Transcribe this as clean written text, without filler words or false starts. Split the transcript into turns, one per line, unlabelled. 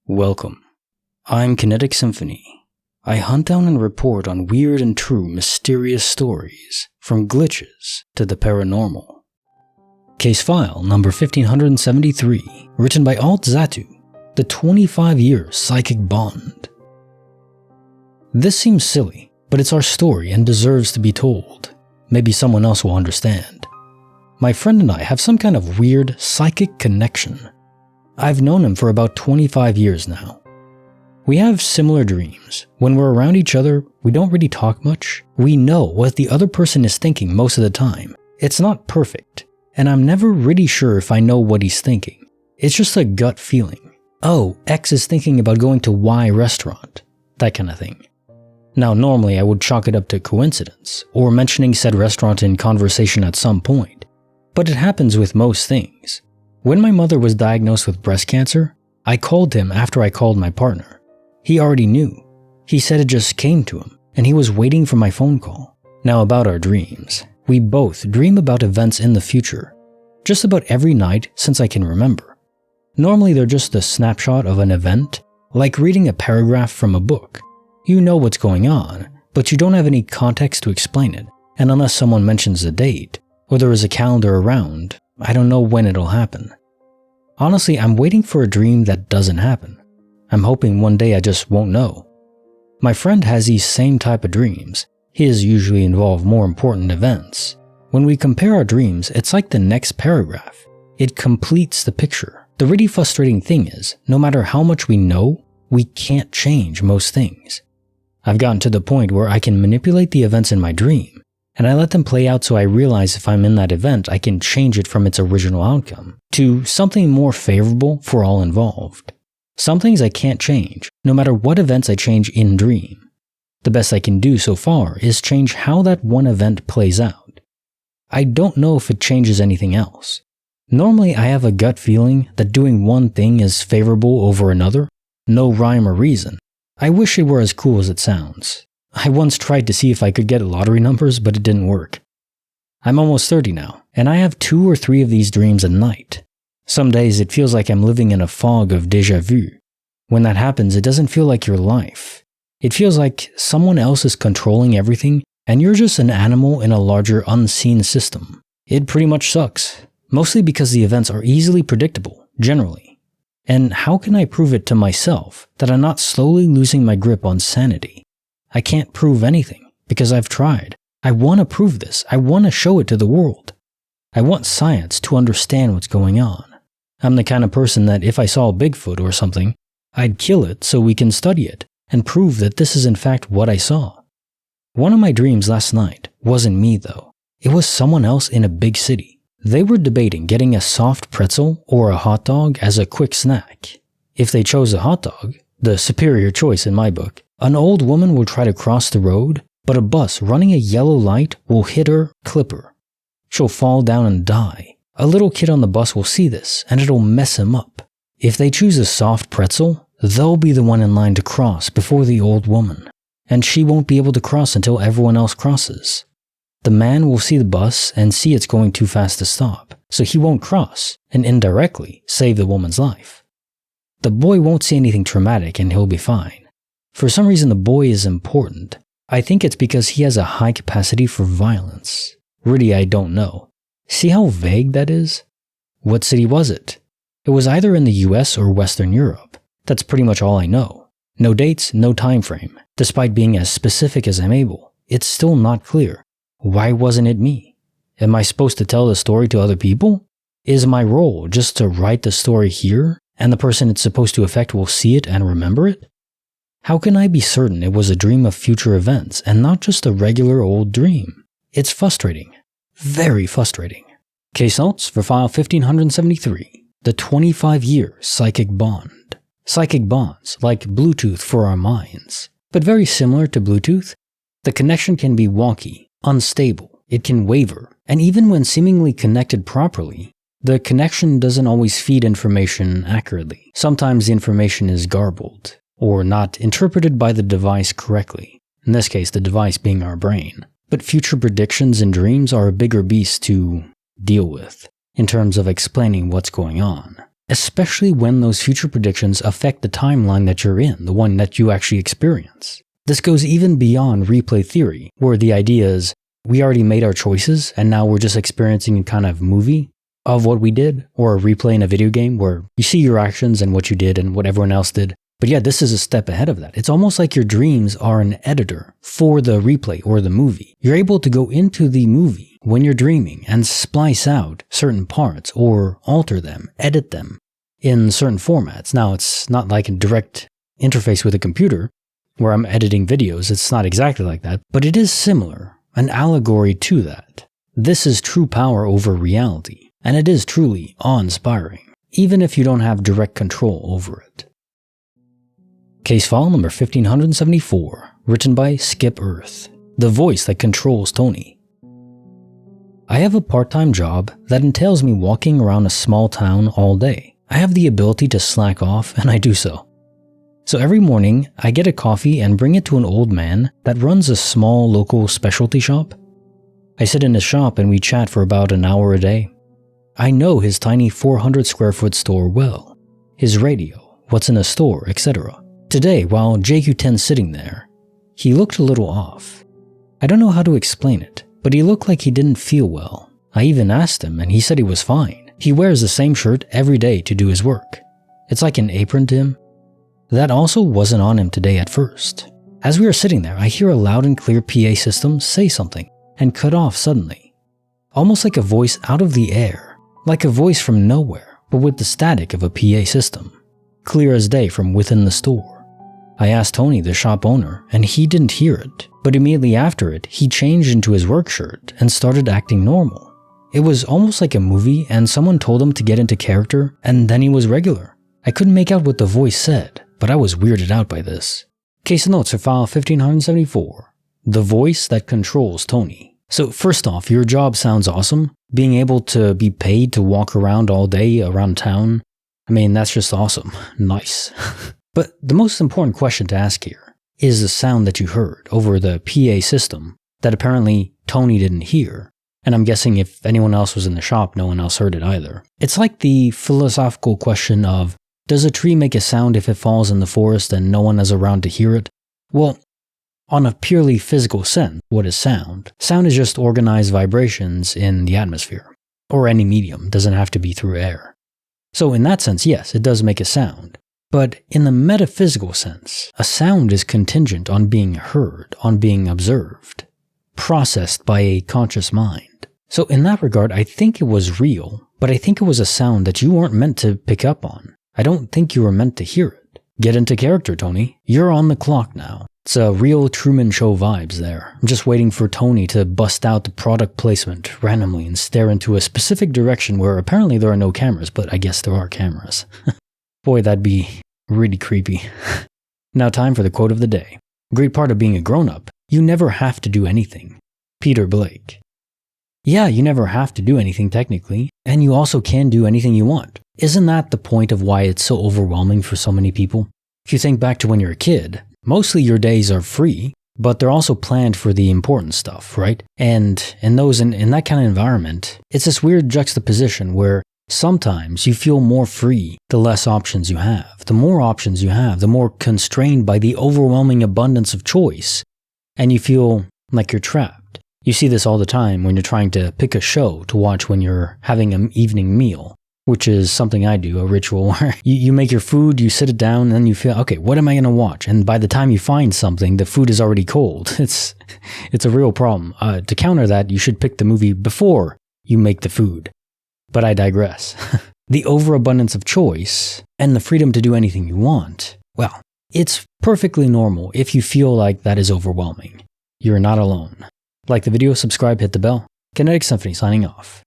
Welcome. I'm Kinetic Symphony. I hunt down and report on weird and true mysterious stories, from glitches to the paranormal. Case file number 1573, written by altxatu, the 25-year psychic bond. This seems silly, but it's our story and deserves to be told. Maybe someone else will understand. My friend and I have some kind of weird psychic connection. I've known him for about 25 years now. We have similar dreams. When we're around each other, we don't really talk much. We know what the other person is thinking most of the time. It's not perfect, and I'm never really sure if I know what he's thinking. It's just a gut feeling. Oh, X is thinking about going to Y restaurant. That kind of thing. Now, normally I would chalk it up to coincidence, or mentioning said restaurant in conversation at some point. But it happens with most things. When my mother was diagnosed with breast cancer, I called him after I called my partner. He already knew. He said it just came to him, and he was waiting for my phone call. Now about our dreams. We both dream about events in the future, just about every night since I can remember. Normally they're just a snapshot of an event, like reading a paragraph from a book. You know what's going on, but you don't have any context to explain it, and unless someone mentions the date, or there is a calendar around, I don't know when it'll happen. Honestly, I'm waiting for a dream that doesn't happen. I'm hoping one day I just won't know. My friend has these same type of dreams. His usually involve more important events. When we compare our dreams, it's like the next paragraph. It completes the picture. The really frustrating thing is, no matter how much we know, we can't change most things. I've gotten to the point where I can manipulate the events in my dream, and I let them play out so I realize if I'm in that event, I can change it from its original outcome to something more favorable for all involved. Some things I can't change, no matter what events I change in dream. The best I can do so far is change how that one event plays out. I don't know if it changes anything else. Normally I have a gut feeling that doing one thing is favorable over another, no rhyme or reason. I wish it were as cool as it sounds. I once tried to see if I could get lottery numbers, but it didn't work. I'm almost 30 now, and I have 2 or 3 of these dreams a night. Some days it feels like I'm living in a fog of déjà vu. When that happens, it doesn't feel like your life. It feels like someone else is controlling everything, and you're just an animal in a larger unseen system. It pretty much sucks, mostly because the events are easily predictable, generally. And how can I prove it to myself that I'm not slowly losing my grip on sanity? I can't prove anything, because I've tried. I want to prove this. I want to show it to the world. I want science to understand what's going on. I'm the kind of person that if I saw Bigfoot or something, I'd kill it so we can study it and prove that this is in fact what I saw. One of my dreams last night wasn't me though. It was someone else in a big city. They were debating getting a soft pretzel or a hot dog as a quick snack. If they chose a hot dog, the superior choice in my book, an old woman will try to cross the road, but a bus running a yellow light will hit her, clip her. She'll fall down and die. A little kid on the bus will see this, and it'll mess him up. If they choose a soft pretzel, they'll be the one in line to cross before the old woman, and she won't be able to cross until everyone else crosses. The man will see the bus and see it's going too fast to stop, so he won't cross, and indirectly save the woman's life. The boy won't see anything traumatic and he'll be fine. For some reason the boy is important. I think it's because he has a high capacity for violence. Really, I don't know. See how vague that is? What city was it? It was either in the US or Western Europe. That's pretty much all I know. No dates, no time frame. Despite being as specific as I'm able, it's still not clear. Why wasn't it me? Am I supposed to tell the story to other people? Is my role just to write the story here, and the person it's supposed to affect will see it and remember it? How can I be certain it was a dream of future events and not just a regular old dream? It's frustrating. Very frustrating. Case notes for file 1573, the 25-year psychic bond. Psychic bonds, like Bluetooth for our minds. But very similar to Bluetooth, the connection can be wonky, unstable, it can waver, and even when seemingly connected properly, the connection doesn't always feed information accurately. Sometimes the information is garbled, or not interpreted by the device correctly, in this case the device being our brain. But future predictions in dreams are a bigger beast to deal with, in terms of explaining what's going on. especially when those future predictions affect the timeline that you're in, the one that you actually experience. This goes even beyond replay theory, where the idea is we already made our choices and now we're just experiencing a kind of movie of what we did, or a replay in a video game where you see your actions and what you did and what everyone else did. But yeah, this is a step ahead of that. It's almost like your dreams are an editor for the replay or the movie. You're able to go into the movie when you're dreaming and splice out certain parts or alter them, edit them in certain formats. Now, it's not like a direct interface with a computer where I'm editing videos. It's not exactly like that, but it is similar, an allegory to that. This is true power over reality. And it is truly awe-inspiring, even if you don't have direct control over it. Case file number 1574, written by skipearth, the voice that controls Tony. I have a part-time job that entails me walking around a small town all day. I have the ability to slack off, and I do so. So every morning, I get a coffee and bring it to an old man that runs a small local specialty shop. I sit in his shop and we chat for about an hour a day. I know his tiny 400 square foot store well, his radio, what's in the store, etc. Today, while JQ10's sitting there, he looked a little off. I don't know how to explain it, but he looked like he didn't feel well. I even asked him and he said he was fine. He wears the same shirt every day to do his work. It's like an apron to him. That also wasn't on him today at first. As we were sitting there, I hear a loud and clear PA system say something and cut off suddenly. Almost like a voice out of the air. Like a voice from nowhere, but with the static of a PA system. Clear as day from within the store. I asked Tony, the shop owner, and he didn't hear it, but immediately after it, he changed into his work shirt and started acting normal. It was almost like a movie and someone told him to get into character, and then he was regular. I couldn't make out what the voice said, but I was weirded out by this. Case notes for file 1574, the voice that controls Tony. So first off, your job sounds awesome. Being able to be paid to walk around all day around town, I mean, that's just awesome. Nice. But the most important question to ask here is the sound that you heard over the PA system that apparently Tony didn't hear. And I'm guessing if anyone else was in the shop, no one else heard it either. It's like the philosophical question of, does a tree make a sound if it falls in the forest and no one is around to hear it? Well, on a purely physical sense, what is sound? Sound is just organized vibrations in the atmosphere, or any medium, doesn't have to be through air. So in that sense, yes, it does make a sound. But in the metaphysical sense, a sound is contingent on being heard, on being observed, processed by a conscious mind. So in that regard, I think it was real, but I think it was a sound that you weren't meant to pick up on. I don't think you were meant to hear it. Get into character, Tony. You're on the clock now. It's a real Truman Show vibes there. I'm just waiting for Tony to bust out the product placement randomly and stare into a specific direction where apparently there are no cameras, but I guess there are cameras. Boy, that'd be really creepy. Now time for the quote of the day. Great part of being a grown-up, you never have to do anything. Peter Blake. Yeah, you never have to do anything technically, and you also can do anything you want. Isn't that the point of why it's so overwhelming for so many people? If you think back to when you're a kid, mostly your days are free, but they're also planned for the important stuff, right? And in that kind of environment, it's this weird juxtaposition where sometimes you feel more free the less options you have. The more options you have, the more constrained by the overwhelming abundance of choice, and you feel like you're trapped. You see this all the time when you're trying to pick a show to watch when you're having an evening meal, which is something I do, a ritual where you make your food, you sit it down, and then you feel, okay, what am I going to watch? And by the time you find something, the food is already cold. It's a real problem. To counter that, you should pick the movie before you make the food. But I digress. The overabundance of choice and the freedom to do anything you want, well, it's perfectly normal if you feel like that is overwhelming. You're not alone. Like the video, subscribe, hit the bell. Kinetic Symphony signing off.